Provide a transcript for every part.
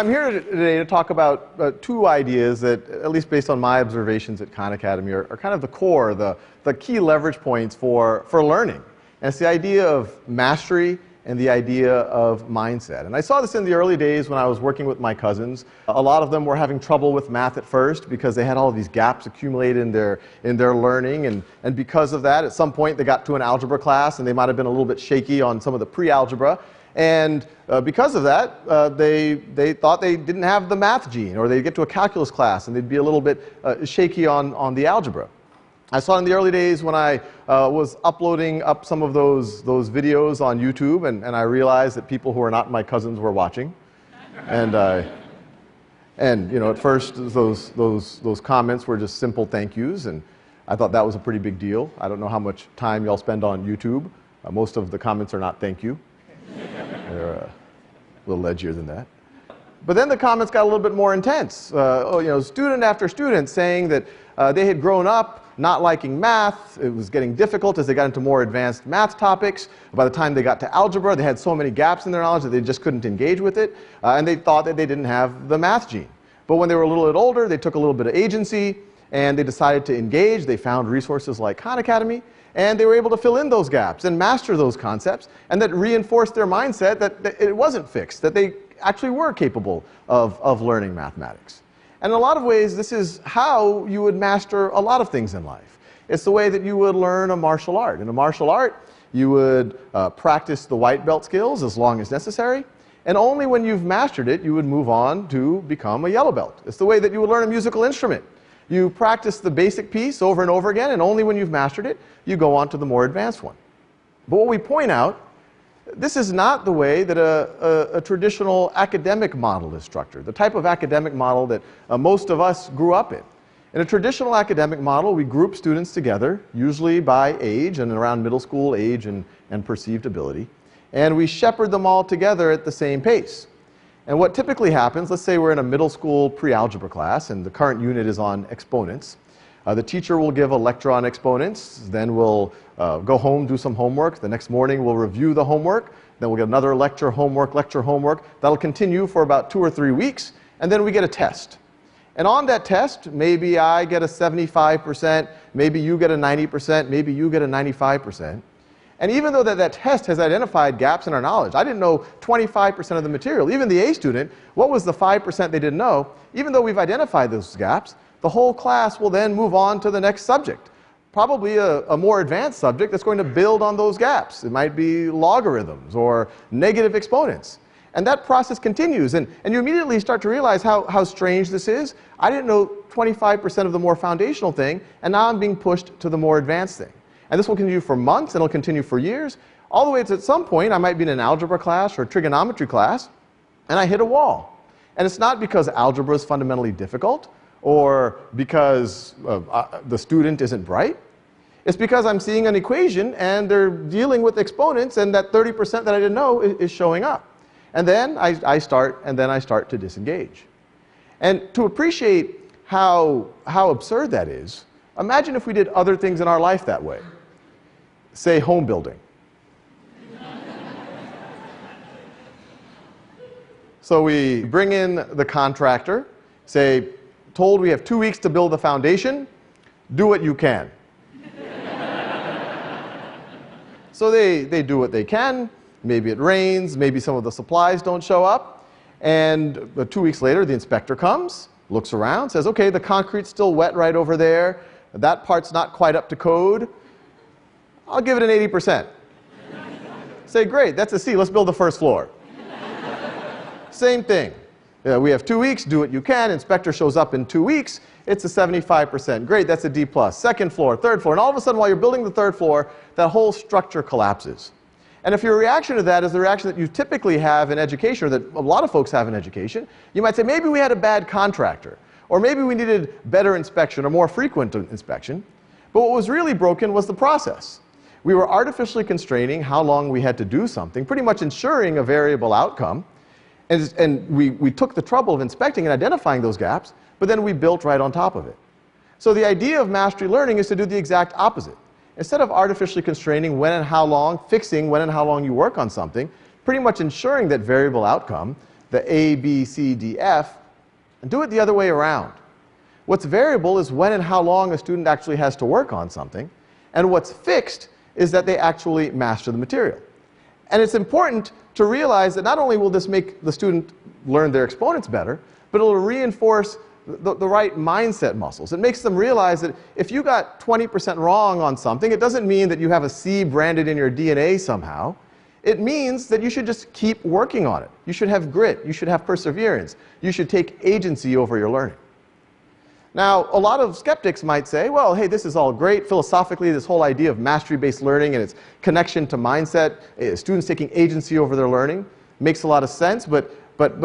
I'm here today to talk about two ideas that, at least based on my observations at Khan Academy, are kind of the core, the key leverage points for learning. And it's the idea of mastery and the idea of mindset. And I saw this in the early days when I was working with my cousins. A lot of them were having trouble with math at first because they had all of these gaps accumulated in their learning. And because of that, at some point they got to an algebra class and they might have been a little bit shaky on some of the pre-algebra. And because of that, they thought they didn't have the math gene, or they'd get to a calculus class and they'd be a little bit shaky on the algebra. I saw in the early days when I was uploading up some of those videos on YouTube, and I realized that people who are not my cousins were watching. And you know, at first those comments were just simple thank yous, and I thought that was a pretty big deal. I don't know how much time y'all spend on YouTube. Most of the comments are not thank you. They're a little edgier than that. But then the comments got a little bit more intense. You know, student after student saying that they had grown up not liking math. It was getting difficult as they got into more advanced math topics. By the time they got to algebra, they had so many gaps in their knowledge that they just couldn't engage with it. And they thought that they didn't have the math gene. But when they were a little bit older, they took a little bit of agency and they decided to engage. They found resources like Khan Academy, and they were able to fill in those gaps and master those concepts, and that reinforced their mindset that it wasn't fixed, that they actually were capable of learning mathematics. And in a lot of ways, this is how you would master a lot of things in life. It's the way that you would learn a martial art. In a martial art, you would practice the white belt skills as long as necessary, and only when you've mastered it, you would move on to become a yellow belt. It's the way that you would learn a musical instrument. You practice the basic piece over and over again, and only when you've mastered it, you go on to the more advanced one. But what we point out, this is not the way that a traditional academic model is structured, the type of academic model that most of us grew up in. In a traditional academic model, we group students together, usually by age and around middle school age and perceived ability, and we shepherd them all together at the same pace. And what typically happens, let's say we're in a middle school pre-algebra class and the current unit is on exponents. The teacher will give a lecture on exponents, then we'll go home, do some homework. The next morning we'll review the homework, then we'll get another lecture, homework. That'll continue for about 2 or 3 weeks, and then we get a test. And on that test, maybe I get a 75%, maybe you get a 90%, maybe you get a 95%. And even though that test has identified gaps in our knowledge, I didn't know 25% of the material. Even the A student, what was the 5% they didn't know? Even though we've identified those gaps, the whole class will then move on to the next subject. Probably a more advanced subject that's going to build on those gaps. It might be logarithms or negative exponents. And that process continues. And you immediately start to realize how strange this is. I didn't know 25% of the more foundational thing, and now I'm being pushed to the more advanced thing. And this will continue for months, and it'll continue for years, all the way to at some point I might be in an algebra class or a trigonometry class, and I hit a wall. And it's not because algebra is fundamentally difficult or because the student isn't bright. It's because I'm seeing an equation and they're dealing with exponents, and that 30% that I didn't know is showing up. And then I start to disengage. And to appreciate how absurd that is, imagine if we did other things in our life that way. Say home building. So we bring in the contractor, say, told we have 2 weeks to build the foundation, do what you can. So they do what they can. Maybe it rains, maybe some of the supplies don't show up, and 2 weeks later the inspector comes, looks around, says, okay, the concrete's still wet right over there, that part's not quite up to code, I'll give it an 80%. Say, great, that's a C, let's build the first floor. Same thing. We have 2 weeks, do what you can, inspector shows up in 2 weeks, it's a 75%. Great, that's a D+. Second floor, third floor, and all of a sudden while you're building the third floor, that whole structure collapses. And if your reaction to that is the reaction that you typically have in education, or that a lot of folks have in education, you might say, maybe we had a bad contractor, or maybe we needed better inspection or more frequent inspection. But what was really broken was the process. We were artificially constraining how long we had to do something, pretty much ensuring a variable outcome. And we took the trouble of inspecting and identifying those gaps, but then we built right on top of it. So the idea of mastery learning is to do the exact opposite. Instead of artificially constraining when and how long, fixing when and how long you work on something, pretty much ensuring that variable outcome, the A, B, C, D, F, and do it the other way around. What's variable is when and how long a student actually has to work on something, and what's fixed is that they actually master the material. And it's important to realize that not only will this make the student learn their exponents better, but it'll reinforce the right mindset muscles. It makes them realize that if you got 20% wrong on something, it doesn't mean that you have a C branded in your DNA somehow. It means that you should just keep working on it. You should have grit. You should have perseverance. You should take agency over your learning. Now, a lot of skeptics might say, well, hey, this is all great. Philosophically, this whole idea of mastery-based learning and its connection to mindset, students taking agency over their learning, makes a lot of sense, but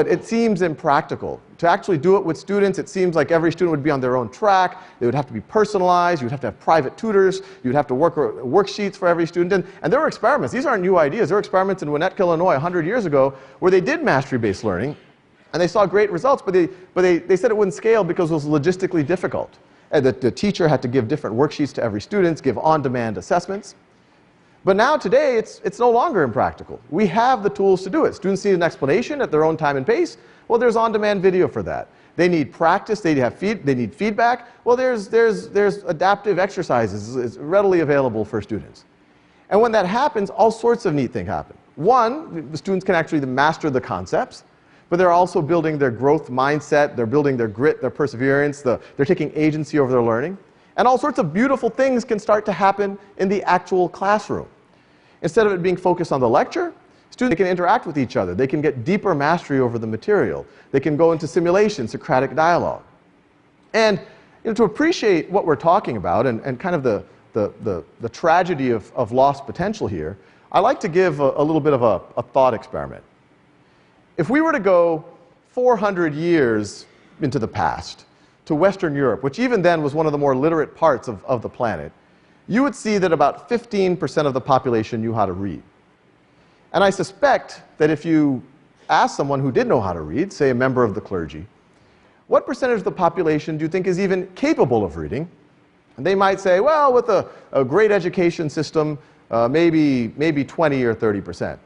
it seems impractical. To actually do it with students, it seems like every student would be on their own track. They would have to be personalized. You would have to have private tutors. You would have to work worksheets for every student. And there were experiments. These aren't new ideas. There were experiments in Winnetka, Illinois, 100 years ago, where they did mastery-based learning. And they saw great results, but they said it wouldn't scale because it was logistically difficult. And the teacher had to give different worksheets to every student, give on-demand assessments. But now, today, it's no longer impractical. We have the tools to do it. Students need an explanation at their own time and pace. Well, there's on-demand video for that. They need practice. They need feedback. Well, there's adaptive exercises. It's readily available for students. And when that happens, all sorts of neat things happen. One, the students can actually master the concepts, but they're also building their growth mindset. They're building their grit, their perseverance. They're taking agency over their learning. And all sorts of beautiful things can start to happen in the actual classroom. Instead of it being focused on the lecture, students can interact with each other. They can get deeper mastery over the material. They can go into simulation, Socratic dialogue. And to appreciate what we're talking about and kind of the tragedy of lost potential here, I like to give a little bit of a thought experiment. If we were to go 400 years into the past to Western Europe, which even then was one of the more literate parts of the planet, you would see that about 15% of the population knew how to read. And I suspect that if you ask someone who did know how to read, say a member of the clergy, what percentage of the population do you think is even capable of reading? And they might say, well, with a great education system, maybe 20 or 30%.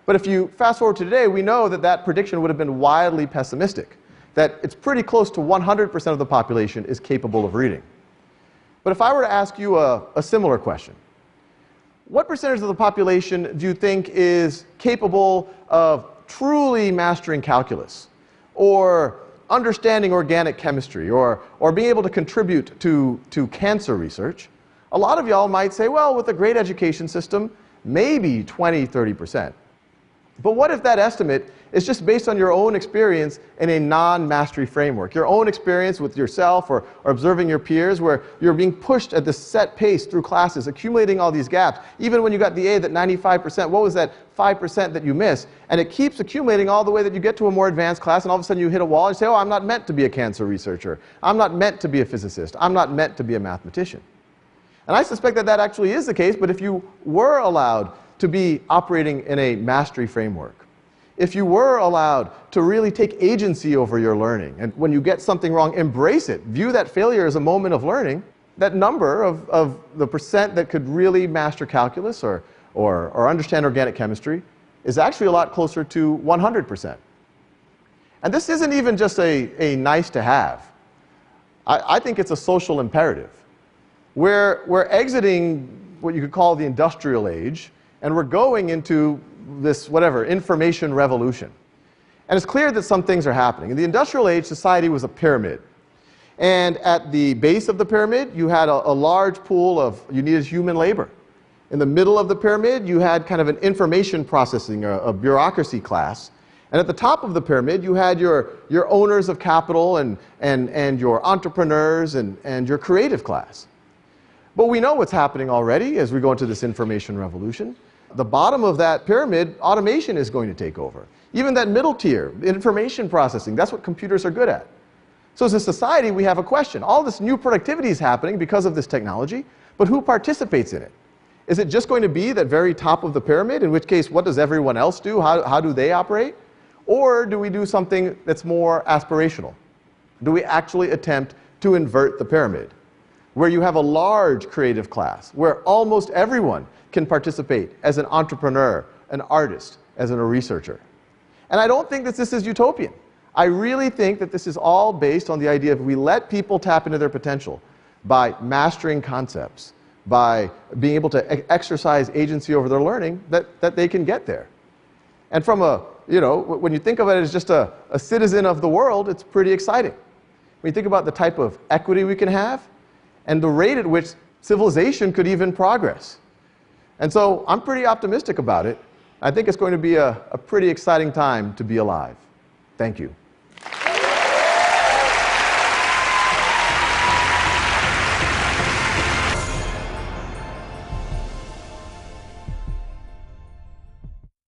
But if you fast forward to today, we know that that prediction would have been wildly pessimistic, that it's pretty close to 100% of the population is capable of reading. But if I were to ask you a similar question, what percentage of the population do you think is capable of truly mastering calculus, or understanding organic chemistry, or being able to contribute to cancer research? A lot of y'all might say, well, with a great education system, maybe 20, 30%. But what if that estimate is just based on your own experience in a non-mastery framework, your own experience with yourself or observing your peers, where you're being pushed at this set pace through classes, accumulating all these gaps? Even when you got the A, that 95%, what was that 5% that you missed? And it keeps accumulating all the way that you get to a more advanced class, and all of a sudden you hit a wall and you say, oh, I'm not meant to be a cancer researcher. I'm not meant to be a physicist. I'm not meant to be a mathematician. And I suspect that that actually is the case, but if you were allowed to be operating in a mastery framework, if you were allowed to really take agency over your learning, and when you get something wrong, embrace it, view that failure as a moment of learning, that number of the percent that could really master calculus or understand organic chemistry is actually a lot closer to 100%. And this isn't even just a nice to have. I think it's a social imperative. We're exiting what you could call the industrial age, and we're going into this, information revolution. And it's clear that some things are happening. In the industrial age, society was a pyramid. And at the base of the pyramid, you had a large pool of, you needed human labor. In the middle of the pyramid, you had kind of an information processing, a bureaucracy class. And at the top of the pyramid, you had your owners of capital and your entrepreneurs and your creative class. But we know what's happening already as we go into this information revolution. The bottom of that pyramid, automation is going to take over. Even that middle tier, information processing, that's what computers are good at. So as a society, we have a question. All this new productivity is happening because of this technology, but who participates in it? Is it just going to be that very top of the pyramid, in which case, what does everyone else do? How do they operate? Or do we do something that's more aspirational? Do we actually attempt to invert the pyramid, where you have a large creative class, where almost everyone can participate as an entrepreneur, an artist, as a researcher? And I don't think that this is utopian. I really think that this is all based on the idea of we let people tap into their potential by mastering concepts, by being able to exercise agency over their learning, that they can get there. And from a, when you think of it as just a citizen of the world, it's pretty exciting. When you think about the type of equity we can have and the rate at which civilization could even progress. And so I'm pretty optimistic about it. I think it's going to be a pretty exciting time to be alive. Thank you.